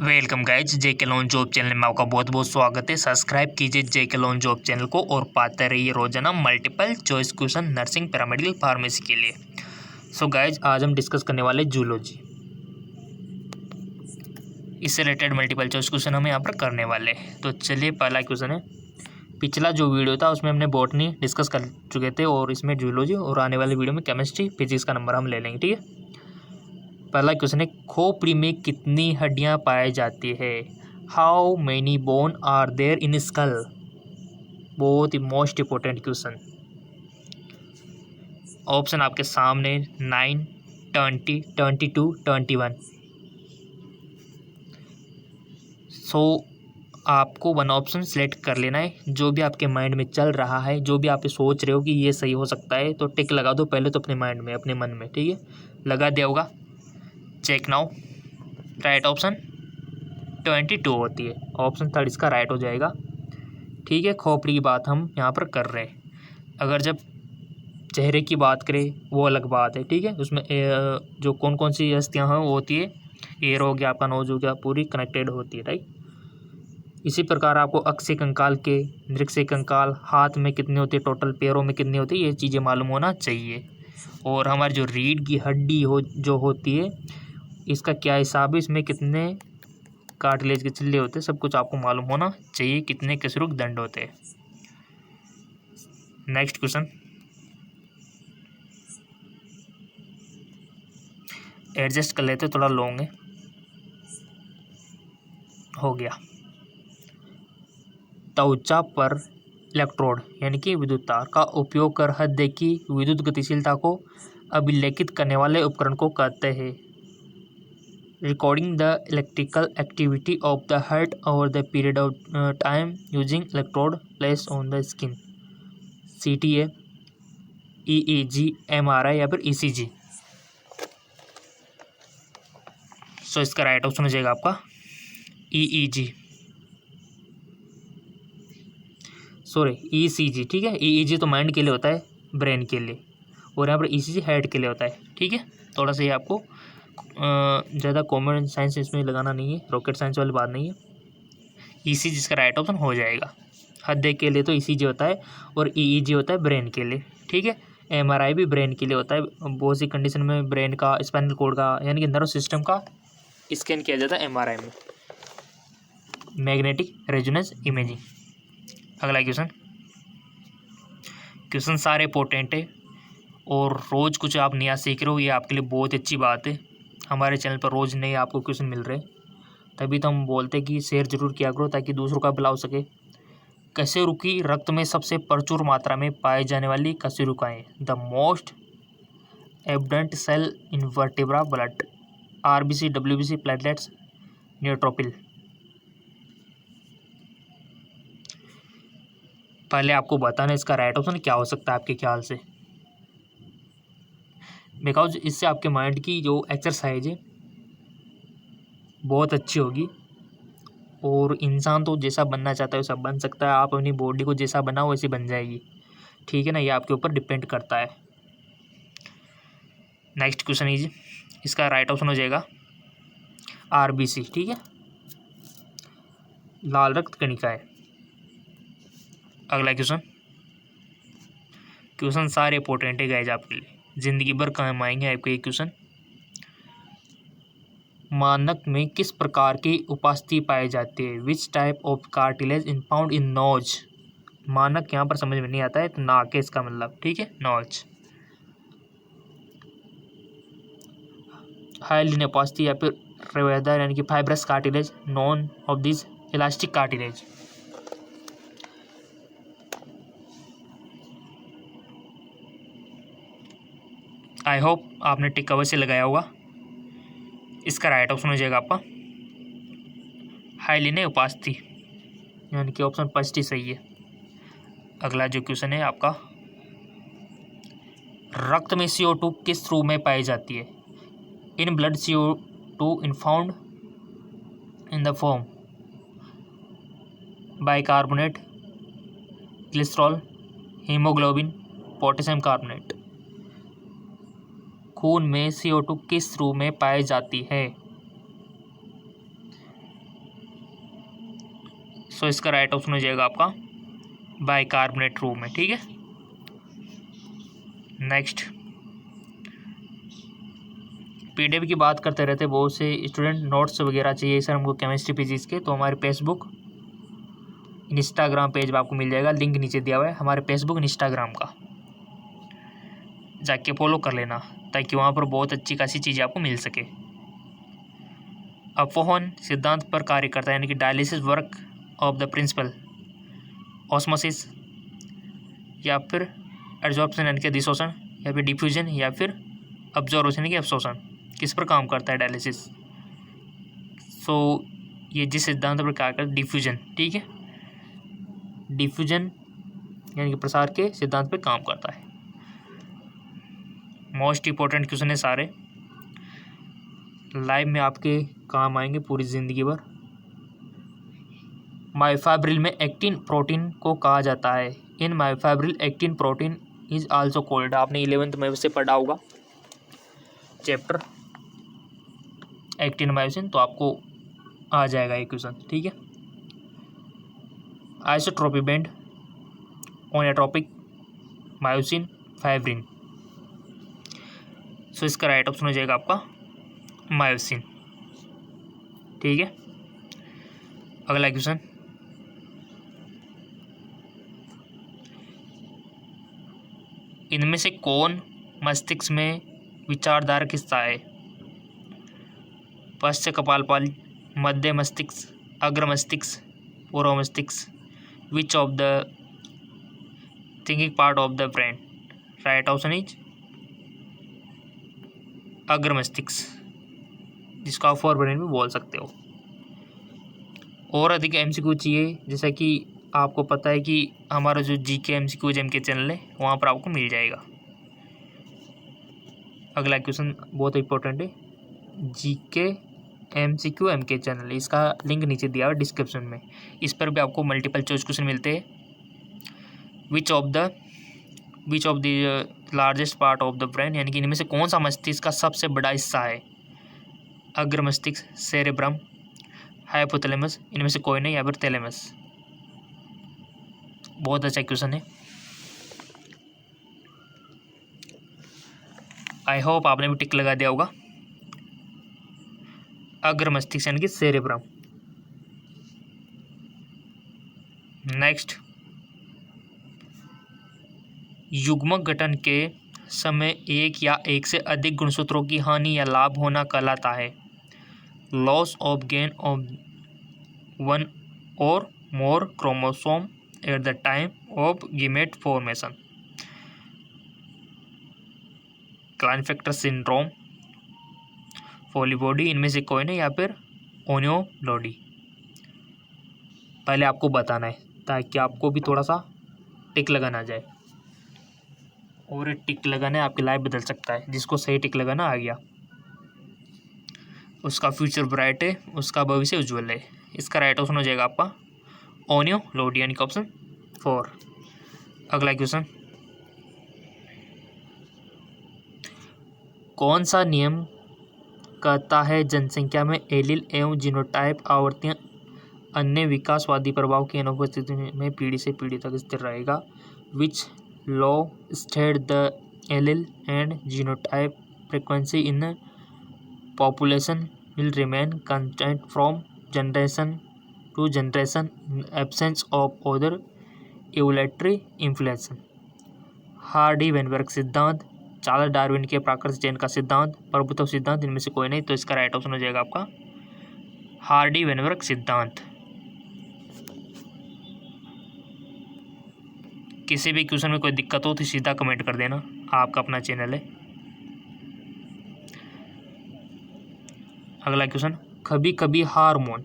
Welcome guys, जेके loan job channel में आपका बहुत बहुत स्वागत है। सब्सक्राइब कीजिए जेके लोन जॉब चैनल को और पाते रहिए रोजाना multiple choice question nursing paramedical pharmacy के लिए। सो गाइज, आज हम डिस्कस करने वाले जूलॉजी। इससे रिलेटेड मल्टीपल चॉइस क्वेश्चन हम यहाँ पर करने वाले। तो चलिए, पहला क्वेश्चन है। पिछला जो वीडियो था उसमें हमने बॉटनी डिस्कस कर चुके थे और इसमें जूलॉजी, और आने वाले वीडियो में केमिस्ट्री फिजिक्स का नंबर हम ले लेंगे। ठीक है, पहला क्वेश्चन है, खोपड़ी में कितनी हड्डियां पाई जाती है? How many bone are there in skull? बहुत ही मोस्ट इंपॉर्टेंट क्वेश्चन। ऑप्शन आपके सामने 9, 20, 22, 21। सो आपको वन ऑप्शन सेलेक्ट कर लेना है। जो भी आपके माइंड में चल रहा है, जो भी आप सोच रहे हो कि ये सही हो सकता है, तो टिक लगा दो पहले तो अपने माइंड में, अपने मन में। ठीक है, लगा दिया होगा। Check now. राइट ऑप्शन 22 होती है। ऑप्शन थर्ड इसका राइट हो जाएगा। ठीक है, खोपड़ी की बात हम यहाँ पर कर रहे हैं। अगर जब चेहरे की बात करें वो अलग बात है। ठीक है, उसमें जो कौन कौन सी हस्तियाँ हैं वो होती है, एयर हो गया, आपका नोज हो गया, पूरी कनेक्टेड होती है। राइट, इसी प्रकार आपको अक्षय कंकाल के, नृक्ष कंकाल, हाथ में कितनी होती है, टोटल पैरों में कितनी होती है, ये चीज़ें मालूम होना चाहिए। और हमारी जो रीढ़ की हड्डी जो होती है, इसका क्या हिसाब है, इसमें कितने कार्टिलेज के चिल्ले होते हैं, सब कुछ आपको मालूम होना चाहिए। कितने कसरूक दंड होते हैं। नेक्स्ट क्वेश्चन, एडजस्ट कर लेते, थोड़ा लॉन्ग है। हो गया। त्वचा पर इलेक्ट्रोड यानी कि विद्युत तार का उपयोग कर हृदय की विद्युत गतिशीलता को अभिलेखित करने वाले उपकरण को कहते हैं। Recording the electrical activity of the heart over the period of time using electrode place on the skin. CTA, EEG, MRI या फिर ECG। सो इसका राइट ऑप्शन हो जाएगा आपका EEG, सॉरी ECG। ठीक है, EEG तो माइंड के लिए होता है, ब्रेन के लिए, और यहाँ पर ECG हेड के लिए होता है। ठीक है, थोड़ा सा ये आपको ज़्यादा कॉमन साइंस इसमें लगाना नहीं है, रॉकेट साइंस वाली बात नहीं है। ECG इसका राइट ऑप्शन हो जाएगा। हृदय के लिए तो ECG होता है और EEG होता है ब्रेन के लिए। ठीक है, MRI भी ब्रेन के लिए होता है। बहुत सी कंडीशन में ब्रेन का, स्पाइनल कोड का, यानी कि नर्व सिस्टम का स्कैन किया जाता है MRI में, मैग्नेटिक रेजोनेंस इमेजिंग। अगला क्वेश्चन सारे इंपॉर्टेंट है और रोज़ कुछ आप नया सीख रहे हो, ये आपके लिए बहुत अच्छी बात है। हमारे चैनल पर रोज़ नए आपको क्वेश्चन मिल रहे हैं, तभी तो हम बोलते हैं कि शेयर जरूर किया करो ताकि दूसरों का भला हो सके। कशेरुकी की रक्त में सबसे प्रचुर मात्रा में पाए जाने वाली कशेरुकाएँ। The most abundant cell in vertebra blood. RBC, WBC, platelets, neutrophil. पहले आपको बताना इसका राइट ऑप्शन क्या हो सकता है आपके ख्याल से, बिकॉज इससे आपके माइंड की जो एक्सरसाइज है बहुत अच्छी होगी। और इंसान तो जैसा बनना चाहता है वैसा बन सकता है। आप अपनी बॉडी को जैसा बनाओ वैसी बन जाएगी। ठीक है ना, ये आपके ऊपर डिपेंड करता है। नेक्स्ट क्वेश्चन इज, इसका राइट ऑप्शन हो जाएगा RBC। ठीक है, लाल रक्त कणिकाएं। अगला क्वेश्चन सारे इंपॉर्टेंट है गाइज आपके लिए, जिंदगी भर काम आएंगे आपको ये क्वेश्चन। मानक में किस प्रकार की उपस्थिति पाई जाती है? Which type of cartilage in found in knows? मानक यहाँ पर समझ में नहीं आता है, तो नाक है इसका मतलब। ठीक है, नोज। हाइलिन उपस्थिति या फिर रेवेदर यानी कि fibrous cartilage, none of this elastic cartilage. I hope आपने टिक अवश्य लगाया होगा। इसका राइट ऑप्शन हो जाएगा आपका हाइलिन उपस्थिति, यानी कि ऑप्शन फर्स्ट ही सही है। अगला जो क्वेश्चन है आपका, रक्त में CO2 किस रूप में पाई जाती है? In blood CO2 in found in the form bicarbonate, glycerol, haemoglobin, potassium carbonate. खून में CO2 किस रूप में पाई जाती है? सो इसका राइट ऑप्शन हो जाएगा आपका बाइकार्बोनेट रूप में। ठीक है, नेक्स्ट पीडीएफ की बात करते रहते बहुत से स्टूडेंट, नोट्स वगैरह चाहिए सर हमको केमिस्ट्री फिजिक्स के, तो हमारे फेसबुक इंस्टाग्राम पेज पर आपको मिल जाएगा, लिंक नीचे दिया हुआ है हमारे फेसबुक इंस्टाग्राम का, जाके फॉलो कर लेना ताकि वहाँ पर बहुत अच्छी खासी चीज़ें आपको मिल सके। अपवहन सिद्धांत पर कार्य करता है, यानी कि dialysis work of the principle osmosis, या फिर एड्जॉर्प्शन यानी कि अधिशोषण, या फिर डिफ्यूजन, या फिर अब्जॉर्प्शन की अवशोषण, किस पर काम करता है डायलिसिस। सो ये जिस सिद्धांत पर कार्य करता है डिफ्यूजन। ठीक है, डिफ्यूजन यानी कि प्रसार के सिद्धांत पर काम करता है। मोस्ट इम्पोर्टेंट क्वेश्चन है सारे, लाइव में आपके काम आएंगे पूरी ज़िंदगी भर। मायोफाइब्रिल में एक्टिन प्रोटीन को कहा जाता है, in myofibril actin protein is also called, आपने 11th में से पढ़ा होगा चैप्टर एक्टिन मायोसिन, तो आपको आ जाएगा ये क्वेश्चन। ठीक है, आइसोट्रोपी बैंड ओनेट्रोपिक मायोसिन फाइब्रिन, सो इसका राइट ऑप्शन हो जाएगा आपका मायोसिन। ठीक है, अगला क्वेश्चन, इनमें से कौन मस्तिष्क में विचारधारक हिस्सा है? पश्च कपालपाली, मध्य मस्तिष्क, अग्र मस्तिष्क, पूर्व मस्तिष्क, which of the thinking part of the brain? Right option is अग्र मस्तिष्क, जिसको आप फोर ब्रेन भी बोल सकते हो। और अधिक एमसीक्यू चाहिए, जैसा कि आपको पता है कि हमारा जो जीके एमसीक्यू एम के चैनल है वहाँ पर आपको मिल जाएगा। अगला क्वेश्चन बहुत इंपॉर्टेंट है, जीके एमसीक्यू एम के चैनल, इसका लिंक नीचे दिया हुआ डिस्क्रिप्शन में, इस पर भी आपको मल्टीपल चॉइस क्वेश्चन मिलते हैं। Which of the largest part of the brain, यानी कि इनमें से कौन सा मस्तिष्क का सबसे बड़ा हिस्सा है? अग्र मस्तिष्क, सेरेब्रम, हाइपोथैलेमस, इनमें से कोई नहीं, या फिर थैलेमस। बहुत अच्छा क्वेश्चन है, आई होप आपने भी टिक लगा दिया होगा। अग्र मस्तिष्क यानी कि सेरेब्रम। नेक्स्ट, युग्मक गठन के समय एक या एक से अधिक गुणसूत्रों की हानि या लाभ होना कहलाता है। Loss of gain of one और more chromosome at the time of gamete formation, Klinefelter syndrome, polyploidy, इनमें से कोई नहीं, या फिर ओनियोलोडी। पहले आपको बताना है ताकि आपको भी थोड़ा सा टिक लगाना जाए, और ये टिक लगाने आपकी लाइफ बदल सकता है। जिसको सही टिक लगाना आ गया उसका फ्यूचर ब्राइट है, उसका भविष्य उज्ज्वल है। इसका राइट ऑप्शन हो जाएगा आपका ओनियोलोडी, यानी कि ऑप्शन 4। अगला क्वेश्चन, कौन सा नियम कहता है जनसंख्या में एलील एवं जीनोटाइप आवृत्तियां अन्य विकासवादी प्रभाव की अनुपस्थिति में पीढ़ी से पीढ़ी तक स्थिर रहेगा? Which law state the allele and genotype frequency in population will remain constant from generation to generation in absence of other evolutionary influence? Hardy Weinberg सिद्धांत, चार्ल्स डार्विन के प्राकृतिक चयन का सिद्धांत, प्रभुत्व सिद्धांत, इनमें से कोई नहीं, तो इसका राइट ऑप्शन हो जाएगा आपका हार्डी वेनबर्ग सिद्धांत। किसी भी क्वेश्चन में कोई दिक्कत हो तो सीधा कमेंट कर देना, आपका अपना चैनल है। अगला क्वेश्चन, कभी कभी हार्मोन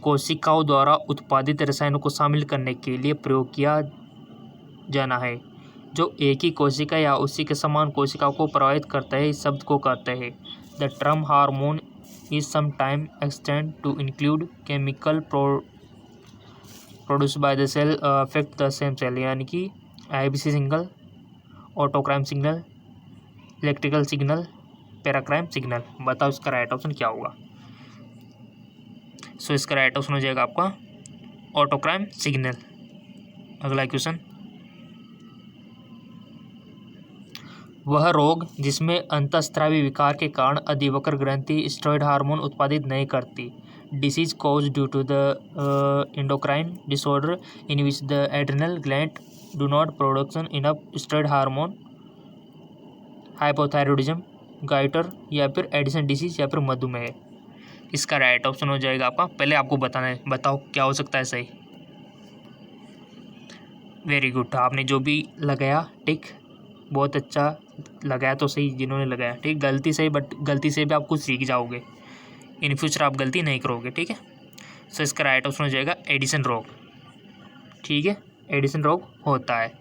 कोशिकाओं द्वारा उत्पादित रसायनों को शामिल करने के लिए प्रयोग किया जाना है जो एक ही कोशिका या उसी के समान कोशिकाओं को प्रभावित करता है, इस शब्द को कहते हैं? The term hormone is sometime extend to include chemical produce by the cell affect the same cell, यानी कि IBC signal, autocrine signal, electrical signal, paracrine signal. बताओ इसका राइट ऑप्शन क्या होगा? सो इसका राइट ऑप्शन हो जाएगा आपका ऑटोक्राइन सिग्नल। अगला क्वेश्चन, वह रोग जिसमें अंतःस्रावी विकार के कारण अधिवक्र ग्रंथि स्टेरॉयड हार्मोन उत्पादित नहीं करती। Disease cause due to the endocrine disorder in which the adrenal gland do not production enough steroid hormone, hypothyroidism, goitre, या फिर एडिसन डिसीज, या फिर मधुमेह। इसका राइट ऑप्शन हो जाएगा आपका, पहले आपको बताना है, बताओ क्या हो सकता है सही। वेरी गुड, आपने जो भी लगाया टिक बहुत अच्छा लगाया, तो सही जिन्होंने लगाया, ठीक। गलती से, बट गलती से भी आप कुछ सीख जाओगे, इन फ्यूचर आप गलती नहीं करोगे, ठीक है। सो इसका राइट ऑप्शन हो जाएगा एडिसन रोग, ठीक है, एडिसन रोग होता है।